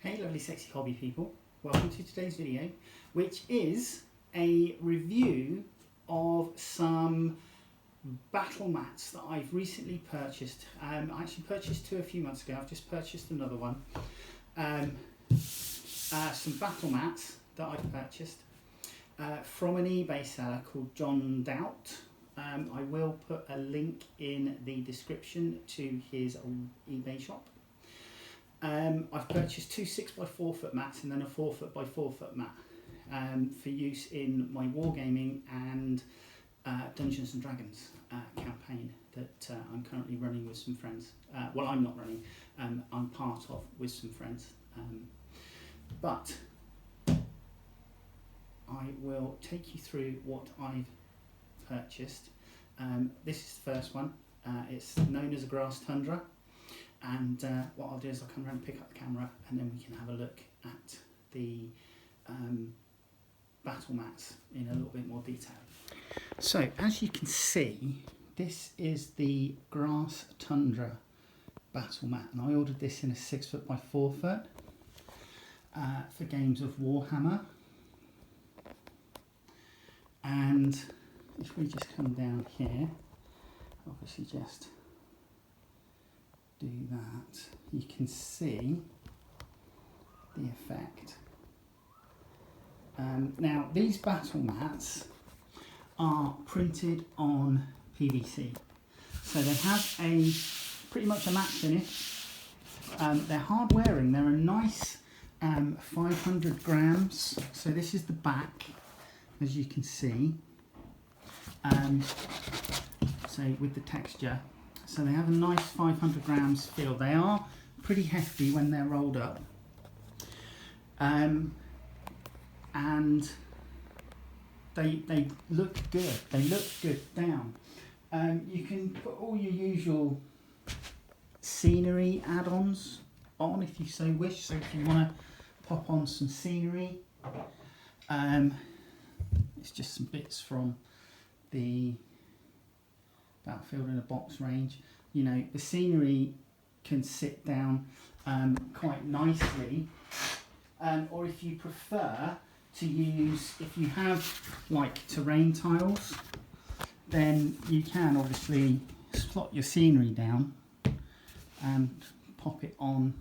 Hey lovely sexy hobby people, welcome to today's video, which is a review of some battle mats that I've recently purchased. I actually purchased two a few months ago. I've just purchased another one. Some battle mats that I've purchased from an eBay seller called jondoubt. I will put a link in the description to his eBay shop. I've purchased two 6x4 foot mats and then a 4 foot by 4 foot mat for use in my wargaming and Dungeons and Dragons campaign that I'm currently running with some friends. Well, I'm not running, I'm part of with some friends. But I will take you through what I've purchased. This is the first one. It's known as a grass tundra. And what I'll do is I'll come around and pick up the camera and then we can have a look at the battle mats in a little bit more detail. So as you can see, this is the grass tundra battle mat, and I ordered this in a 6 foot by 4 foot for games of Warhammer. And if we just come down here, obviously just do that, you can see the effect. Now these battle mats are printed on PVC, so they have a pretty much a matte finish. They're hard wearing. They're a nice 500 grams. So this is the back, as you can see. So with the texture. So they have a nice 500 grams feel. They are pretty hefty when they're rolled up. And they look good. They look good down. You can put all your usual scenery add-ons on if you so wish. So if you want to pop on some scenery, it's just some bits from the Battlefield in a Box range. You know, the scenery can sit down quite nicely, or if you prefer to use, if you have like terrain tiles, then you can obviously slot your scenery down and pop it on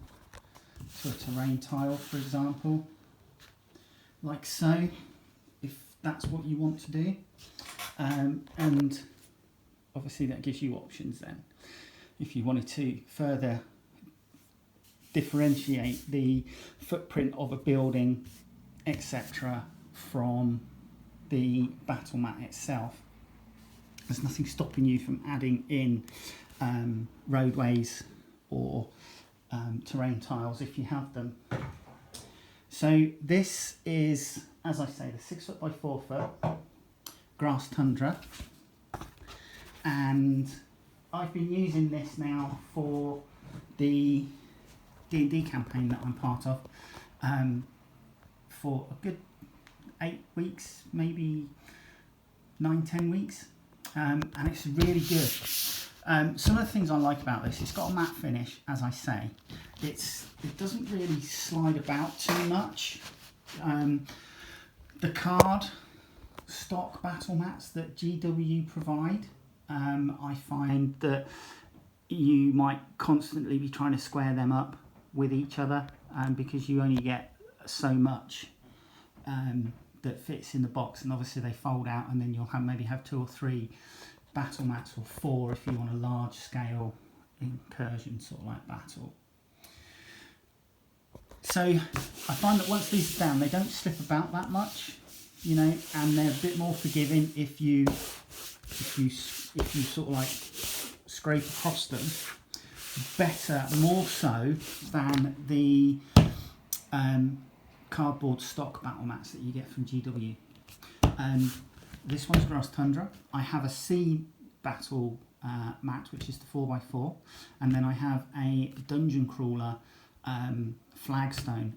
to a terrain tile, for example, like so, if that's what you want to do. And obviously that gives you options then, if you wanted to further differentiate the footprint of a building, etc., from the battle mat itself. There's nothing stopping you from adding in roadways or terrain tiles if you have them. So this is, as I say, the 6 foot by 4 foot grass tundra. And I've been using this now for the D&D campaign that I'm part of for a good 8 weeks, maybe 9-10 weeks, and it's really good. Some of the things I like about this, it's got a matte finish, as I say. It doesn't really slide about too much. The card stock battle mats that GW provide, I find that you might constantly be trying to square them up with each other because you only get so much that fits in the box, and obviously they fold out, and then you'll maybe have 2 or 3 battle mats, or 4 if you want a large scale incursion sort of like battle. So I find that once these are down, they don't slip about that much, you know, and they're a bit more forgiving if you sort of like scrape across them. Better, more so than the cardboard stock battle mats that you get from GW. This one's grass tundra. I have a C battle mat, which is the 4x4, and then I have a dungeon crawler flagstone,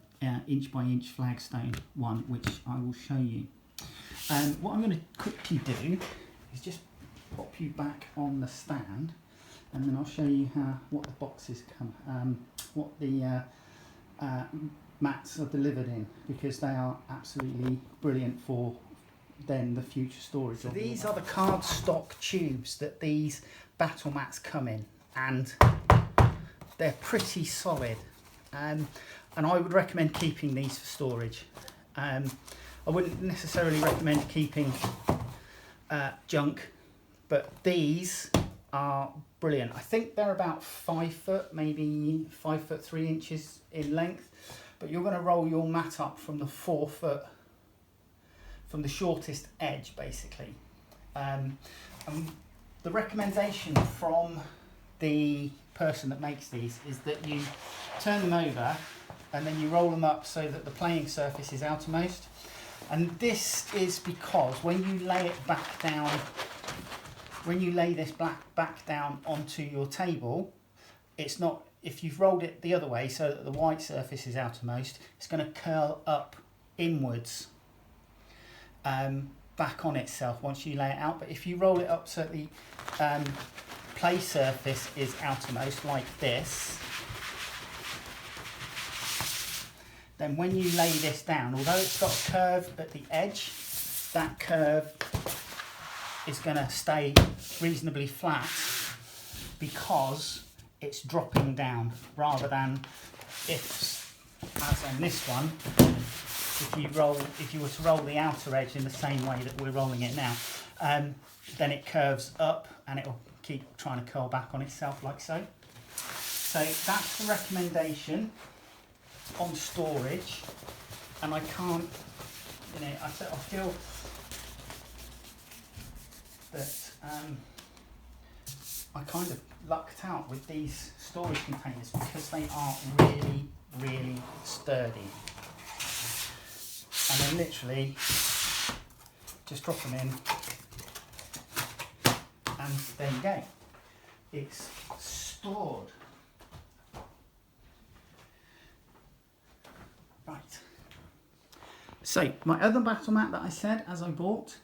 inch by inch flagstone one, which I will show you. What I'm going to quickly do is just pop you back on the stand, and then I'll show you what the boxes come, what the mats are delivered in, because they are absolutely brilliant for then the future storage. So these are the cardstock tubes that these battle mats come in, and they're pretty solid, and I would recommend keeping these for storage. I wouldn't necessarily recommend keeping junk, but these are brilliant. I think they're about 5 foot, maybe 5 foot 3 inches in length, but you're going to roll your mat up from the 4 foot, from the shortest edge basically. And the recommendation from the person that makes these is that you turn them over and then you roll them up so that the playing surface is outermost. And this is because when you lay it back down, when you lay this back down onto your table, it's not, if you've rolled it the other way so that the white surface is outermost, it's going to curl up inwards back on itself once you lay it out. But if you roll it up so that the play surface is outermost like this, then when you lay this down, although it's got a curve at the edge, that curve is going to stay reasonably flat because it's dropping down, rather than if, as on this one, if you were to roll the outer edge in the same way that we're rolling it now, then it curves up and it will keep trying to curl back on itself like so. So that's the recommendation on storage, and I can't, you know, I feel that I kind of lucked out with these storage containers because they are really, really sturdy. And then literally just drop them in and there you go. It's stored. Right. So my other battle mat that I said as I bought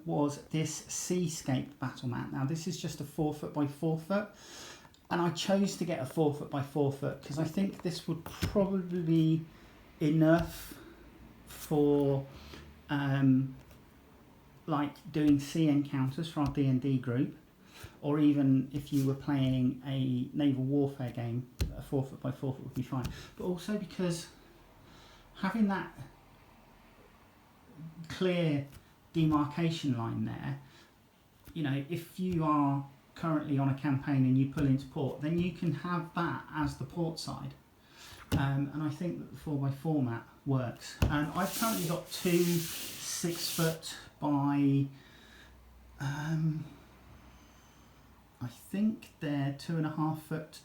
was this Seascape battle mat. Now this is just a 4 foot by 4 foot, and I chose to get a 4 foot by 4 foot because I think this would probably be enough for like doing sea encounters for our D&D group, or even if you were playing a naval warfare game, a 4 foot by 4 foot would be fine. But also because having that clear demarcation line there, you know, if you are currently on a campaign and you pull into port, then you can have that as the port side. And I think that the 4x4 mat works. And I've currently got two 6 foot by, I think they're 2.5 foot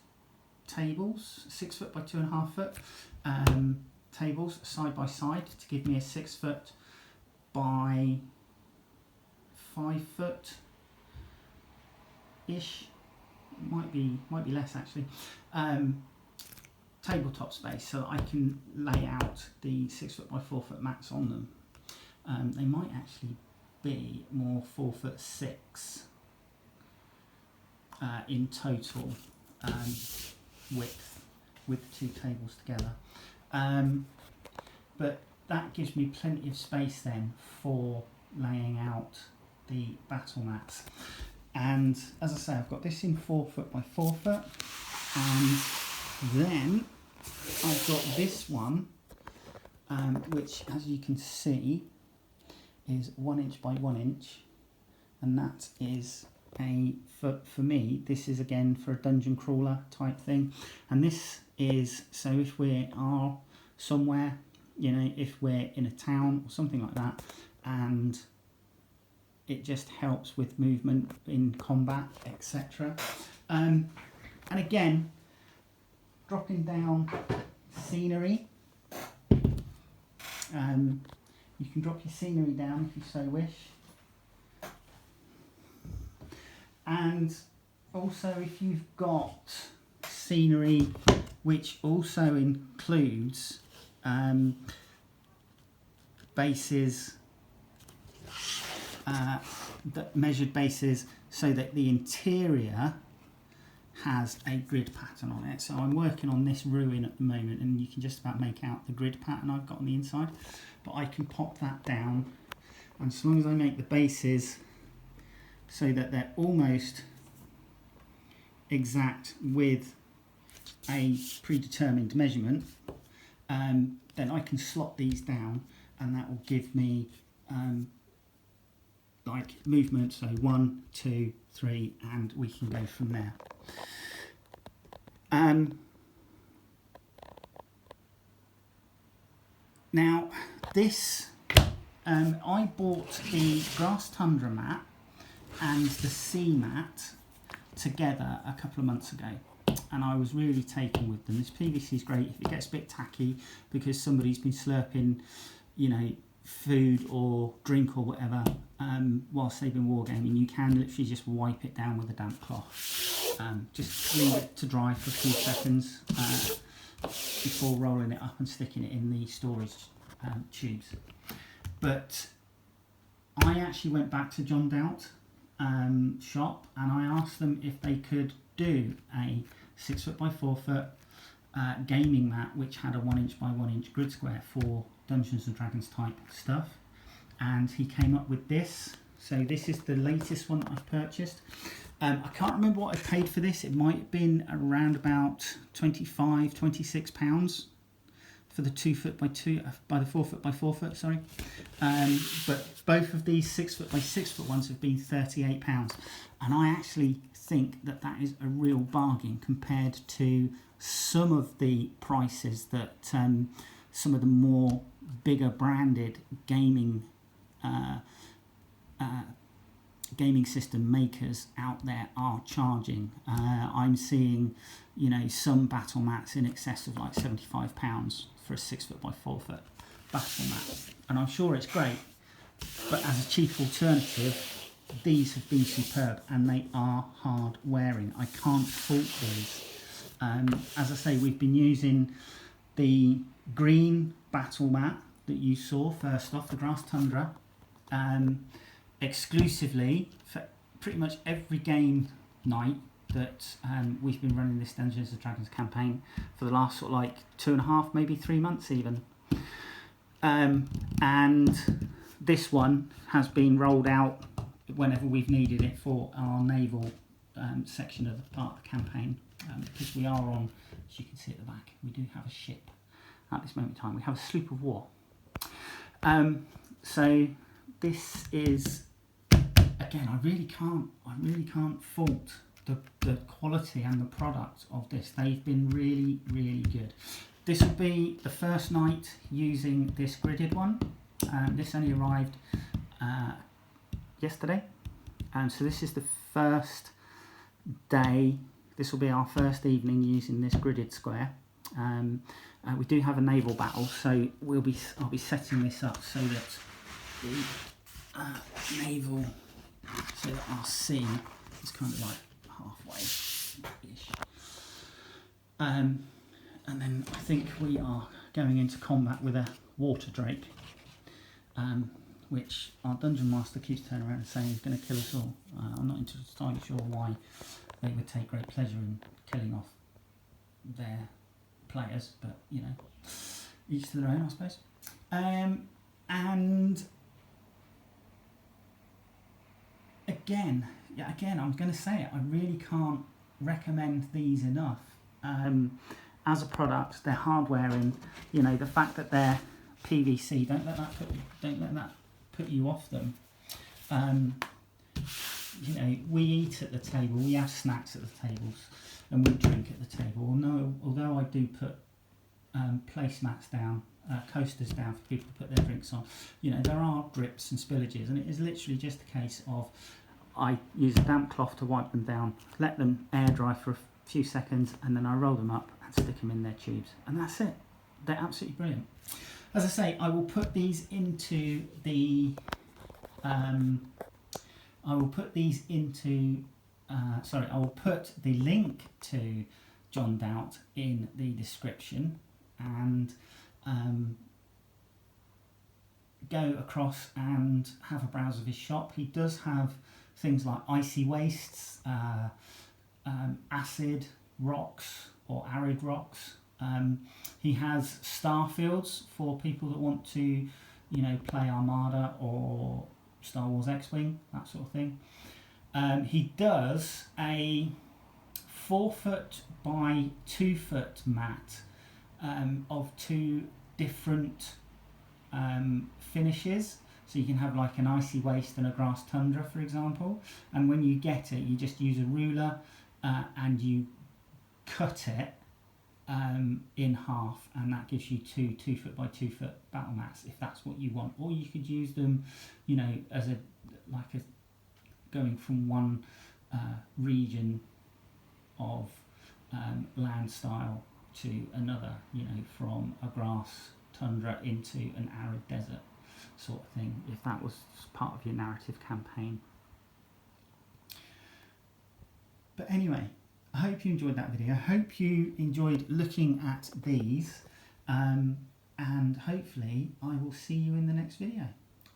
tables, 6 foot by 2.5 foot tables side by side to give me a 6 foot by 5 foot ish, might be less actually, tabletop space, so that I can lay out the 6 foot by 4 foot mats on them. They might actually be more 4 foot 6 in total width with the two tables together. But that gives me plenty of space then for laying out the battle mats. And as I say, I've got this in 4 foot by 4 foot, and then I've got this one, which as you can see is 1 inch by 1 inch, and that is for me, this is again for a dungeon crawler type thing. And this is so if we are somewhere, you know, if we're in a town or something like that, and it just helps with movement in combat, etc. And again, dropping down scenery, you can drop your scenery down if you so wish. And also if you've got scenery which also includes bases, measured bases, so that the interior has a grid pattern on it. So I'm working on this ruin at the moment, and you can just about make out the grid pattern I've got on the inside. But I can pop that down, and as long as I make the bases so that they're almost exact with a predetermined measurement, then I can slot these down, and that will give me like movement, so 1, 2, 3, and we can go from there. Now this, I bought the grass tundra mat and the sea mat together a couple of months ago, and I was really taken with them. This PVC is great if it gets a bit tacky because somebody's been slurping, you know, food or drink or whatever whilst they've been wargaming. You can literally just wipe it down with a damp cloth. Just leave it to dry for a few seconds before rolling it up and sticking it in the storage tubes. But I actually went back to jondoubt shop, and I asked them if they could do a 6 foot by 4 foot gaming mat which had a 1 inch by 1 inch grid square for Dungeons and Dragons type stuff, and he came up with this. So this is the latest one that I've purchased. I can't remember what I paid for this. It might have been around about £25–26 for the 2 foot by 2 by the 4 foot by 4 foot, sorry. But both of these 6 foot by 6 foot ones have been £38, and I actually think that that is a real bargain compared to some of the prices that some of the more bigger branded gaming gaming system makers out there are charging. I'm seeing, you know, some battle mats in excess of like £75 for a 6 foot by 4 foot battle mat, and I'm sure it's great, but as a cheap alternative, these have been superb, and they are hard wearing. I can't fault these. As I say, we've been using the green battle mat that you saw first off, the grass tundra, exclusively for pretty much every game night that we've been running this Dungeons and Dragons campaign for the last sort of like 2.5, maybe 3 months even. And this one has been rolled out whenever we've needed it for our naval section of the part of the campaign, because we are on, as you can see at the back, we do have a ship at this moment in time. We have a sloop of war. So this is, again, I really can't fault the quality and the product of this. They've been really, really good. This will be the first night using this gridded one. This only arrived yesterday, and so this is the first day. This will be our first evening using this gridded square. We do have a naval battle, so I'll be setting this up so that the naval, so that our sea is kind of like halfway-ish. And then I think we are going into combat with a water drake, which our dungeon master keeps turning around and saying is going to kill us all. I'm not entirely sure why they would take great pleasure in killing off their players, but you know, each to their own, I suppose. And again, I'm going to say it, I really can't recommend these enough. As a product, they're hard wearing. You know, the fact that they're PVC, don't let that put you off them. You know, we eat at the table, we have snacks at the tables, and we drink at the table. Although I do put placemats down, coasters down for people to put their drinks on, you know, there are drips and spillages, and it is literally just a case of I use a damp cloth to wipe them down, let them air dry for a few seconds, and then I roll them up and stick them in their tubes, and that's it. They're absolutely brilliant. As I say, I will put these into the I will put the link to jondoubt in the description, and go across and have a browse of his shop. He does have things like icy wastes, acid rocks or arid rocks. He has star fields for people that want to, you know, play Armada or Star Wars X-Wing, that sort of thing. He does a 4 foot by 2 foot mat of 2 different finishes. So you can have like an icy waste and a grass tundra, for example. And when you get it, you just use a ruler and you cut it in half, and that gives you 2 2 foot by 2 foot battle mats, if that's what you want. Or you could use them, you know, as a going from one region of land style to another, you know, from a grass tundra into an arid desert sort of thing, if that was part of your narrative campaign. But anyway, I hope you enjoyed that video. I hope you enjoyed looking at these, and hopefully I will see you in the next video.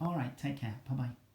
Alright, take care. Bye bye.